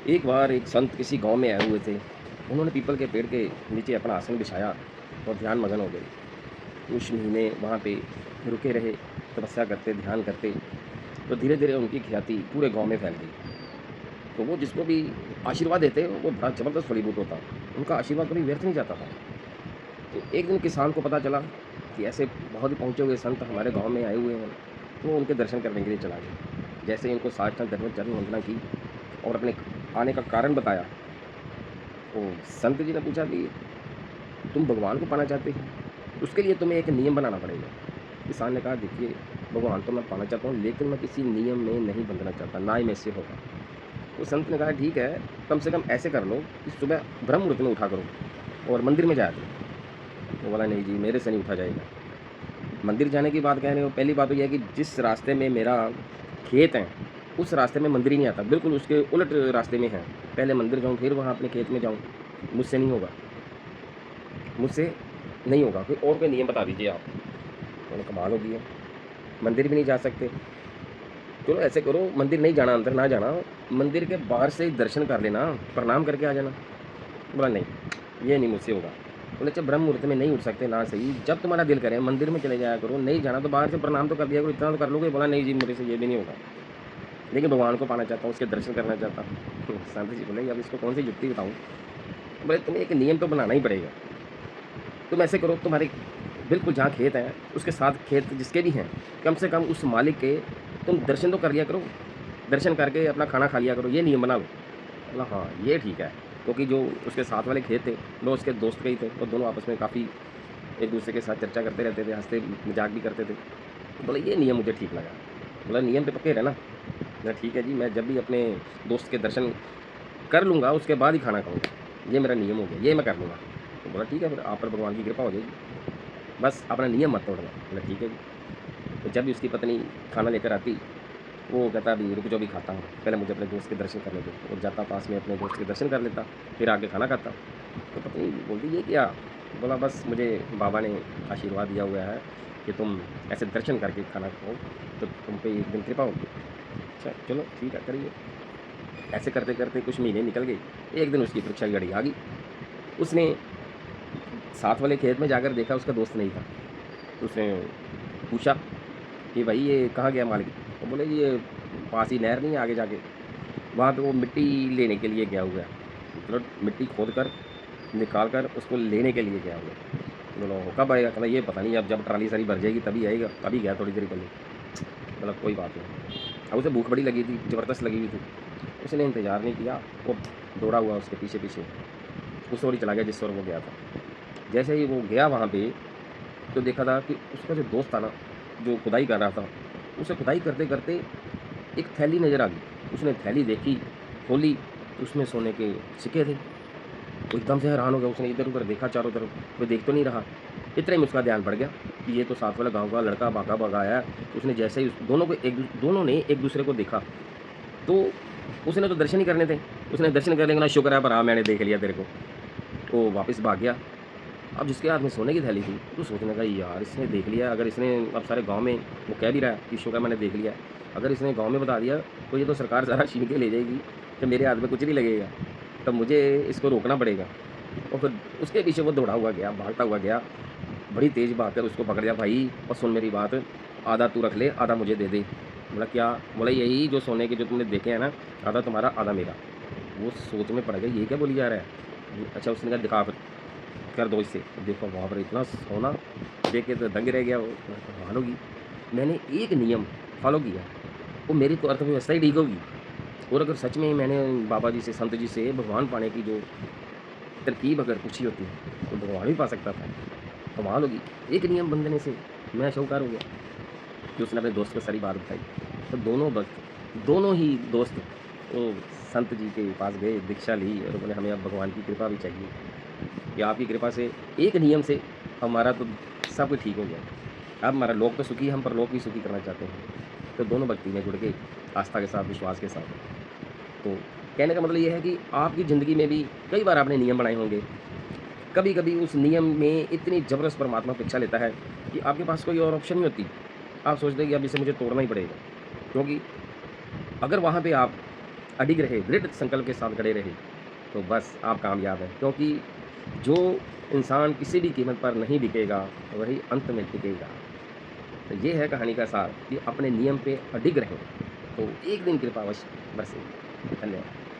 एक बार एक संत किसी गांव में आए हुए थे। उन्होंने पीपल के पेड़ के नीचे अपना आसन बिछाया और ध्यान मगन हो गए। कुछ महीने वहाँ पे रुके रहे, तपस्या करते, ध्यान करते। तो धीरे धीरे उनकी ख्याति पूरे गांव में फैल गई। तो वो जिसको भी आशीर्वाद देते वो बड़ा जबरदस्त फलीभूत होता। उनका आशीर्वाद कभी व्यर्थ नहीं जाता था। तो एक दिन किसान को पता चला कि ऐसे बहुत ही पहुँचे हुए संत हमारे गाँव में आए हुए हैं। तो वो उनके दर्शन करने के लिए चला गया। जैसे ही उनको साष्टांग दंडवत चरण वंदना की और अपने आने का कारण बताया, तो संत जी ने पूछा कि तुम भगवान को पाना चाहते हो? उसके लिए तुम्हें एक नियम बनाना पड़ेगा। किसान ने कहा, देखिए भगवान तो मैं पाना चाहता हूँ, लेकिन मैं किसी नियम में नहीं बंधना चाहता, ना ही मेरे से होगा। तो संत ने कहा, ठीक है, कम से कम ऐसे कर लो कि सुबह ब्रह्म मुहूर्त में उठा करो और मंदिर में जाया करो। वो बोला, नहीं जी, मेरे से नहीं उठा जाएगा। मंदिर जाने की बात कह रहे हो, पहली बात तो ये है कि जिस रास्ते में मेरा खेत है, उस रास्ते में मंदिर ही नहीं आता, बिल्कुल उसके उलट रास्ते में है। पहले मंदिर जाऊँ, फिर वहाँ अपने खेत में जाऊँ, मुझसे नहीं होगा, मुझसे नहीं होगा। कोई नियम बता दीजिए आप। मैंने, कमाल हो गई है, मंदिर भी नहीं जा सकते। चलो ऐसे करो, मंदिर नहीं जाना, अंदर ना जाना, मंदिर के बाहर से ही दर्शन कर लेना, प्रणाम करके आ जाना। बोला, नहीं, ये नहीं मुझसे होगा। बोले, अच्छा ब्रह्म मुहूर्त में नहीं उठ सकते ना, सही, जब तुम्हारा दिल करे मंदिर में चले जाया करो, नहीं जाना तो बाहर से प्रणाम तो कर दिया करो, इतना तो कर लोगे। बोला, नहीं जी, मेरे से ये भी नहीं होगा, लेकिन भगवान को पाना चाहता हूँ, उसके दर्शन करना चाहता हूँ। संत जी बोले, अब इसको कौन सी युक्ति बताऊँ? बोले, तुम्हें एक नियम तो बनाना ही पड़ेगा। तुम ऐसे करो, तुम्हारे बिल्कुल जहाँ खेत है, उसके साथ खेत जिसके भी हैं, कम से कम उस मालिक के तुम दर्शन तो कर लिया करो। दर्शन करके अपना खाना खा लिया करो, ये नियम बना लो। बोला, हाँ, ये ठीक है। क्योंकि जो उसके साथ वाले खेत थे, वो उसके दोस्त के ही थे और दोनों आपस में काफ़ी एक-दूसरे के साथ चर्चा करते रहते थे, हँसते मज़ाक भी करते थे। तो बोला, ये नियम मुझे ठीक लगा। बोला, नियम पे पक्के रहना। बोला, ठीक है जी, मैं जब भी अपने दोस्त के दर्शन कर लूँगा, उसके बाद ही खाना खाऊँगा। ये मेरा नियम हो गया, ये मैं कर लूँगा। तो बोला, ठीक है, फिर आप पर भगवान की कृपा हो जाएगी। बस अपना नियम मत तोड़ना। बोला, ठीक है जी। तो जब भी उसकी पत्नी खाना लेकर आती, वो कहता, अभी रुक जाओ, अभी खाता हूँ, पहले मुझे अपने दोस्त के दर्शन करने दो। और जाता पास में अपने दोस्त के दर्शन कर लेता, फिर आके खाना खाता। तो पत्नी बोलती, ये क्या? बोला, बस मुझे बाबा ने आशीर्वाद दिया हुआ है कि तुम ऐसे दर्शन करके खाना खाओ, तो तुम पे एक दिन कृपा होगी। अच्छा चलो ठीक है, करिए। ऐसे करते करते कुछ महीने निकल गए। एक दिन उसकी परीक्षा की घड़ी आ गई। उसने साथ वाले खेत में जाकर देखा, उसका दोस्त नहीं था। तो उसने पूछा कि भाई ये कहाँ गया मालिक? तो बोले, ये पास ही नहर नहीं है आगे जाके, वहाँ पे वो मिट्टी लेने के लिए गया हुआ है। मतलब मिट्टी खोद कर निकाल कर उसको लेने के लिए गया हुआ है। बोला, वो कब आएगा? कहना, ये पता नहीं, अब जब ट्राली सारी भर जाएगी तभी आएगा, तभी गया थोड़ी देर पहले। बोला, कोई बात नहीं। अब उसे भूख बड़ी लगी थी, ज़बरदस्त लगी हुई थी। उसने इंतज़ार नहीं किया, वो दौड़ा हुआ उसके पीछे पीछे उस ओर ही चला गया जिस ओर वो गया था। जैसे ही वो गया वहाँ पे, तो देखा था कि उसका जो दोस्त था ना, जो खुदाई कर रहा था, उसे खुदाई करते करते एक थैली नज़र आ गई। उसने थैली देखी, खोली, तो उसमें सोने के सिक्के थे। वो एकदम से हैरान हो गया, उसने इधर-उधर देखा चारों तरफ, कोई देख तो नहीं रहा। इतने में उसका ध्यान पड़ गया कि ये तो साथ वाला गाँव का लड़का भागा-भागा आया है। उसने जैसे ही उस दोनों ने एक-दूसरे को देखा, तो उसने तो दर्शन ही करने थे। उसने दर्शन करने का ना, शुक्र है भरा मैंने देख लिया तेरे को। वो वापस भाग गया। अब जिसके हाथ में सोने की थैली थी, तो सोचने लगा, यार इसने देख लिया, अगर इसने अब सारे गाँव में वो कह भी रहा है कि शुक्र है मैंने देख लिया। अगर इसने गाँव में बता दिया, तो ये तो सरकार सारा छीन के ले जाएगी कि मेरे हाथ में कुछ नहीं लगेगा। तब मुझे इसको रोकना पड़ेगा। और फिर उसके पीछे वो दौड़ा हुआ गया, भागता हुआ गया। बड़ी तेज़ भागकर उसको पकड़ लिया, भाई और सुन मेरी बात, आधा तू रख ले, आधा मुझे दे दे। बोला, क्या? बोला, यही जो सोने के जो तुमने देखे हैं ना, आधा तुम्हारा, आधा मेरा। वो सोच में पड़ गया, ये क्या बोली जा रहा है? अच्छा, उसने कहा, दिखा फिर, कर दो इससे। देखो वहाँ पर इतना सोना देख के तो दंग रह गया वो। कमाल होगी। मैंने एक नियम फ़ॉलो किया, वो मेरी तो अर्थव्यवस्था ही ठीक होगी। और अगर सच में मैंने बाबा जी से, संत जी से भगवान पाने की जो तरकीब अगर पूछी होती, तो भगवान भी पा सकता था। कमाल होगी। एक नियम बंधने से मैं शाहूकार हो गया। कि उसने अपने दोस्त को सारी बात बताई। तो दोनों ही दोस्त वो संत जी के पास गए, दीक्षा ली और बोले, हमें अब भगवान की कृपा भी चाहिए कि आपकी कृपा से एक नियम से हमारा तो सब कुछ ठीक हो गया। अब हमारा लोक तो सुखी है, हम परलोक भी सुखी करना चाहते हैं। तो दोनों भक्ति में जुड़ गए, आस्था के साथ, विश्वास के साथ। तो कहने का मतलब ये है कि आपकी ज़िंदगी में भी कई बार आपने नियम बनाए होंगे। कभी-कभी उस नियम में इतनी ज़बरदस्त परमात्मा परीक्षा लेता है कि आपके पास कोई और ऑप्शन नहीं होती। आप सोचते हैं कि अब इसे मुझे तोड़ना ही पड़ेगा। क्योंकि अगर वहाँ पे आप अडिग रहे, दृढ़ संकल्प के साथ खड़े रहे, तो बस आप कामयाब हैं। क्योंकि जो इंसान किसी भी कीमत पर नहीं बिकेगा, वही अंत में टिकेगा। तो ये है कहानी का सार कि अपने नियम पे अडिग रहें, तो एक दिन कृपा अवश्य बरसेगी। धन्यवाद।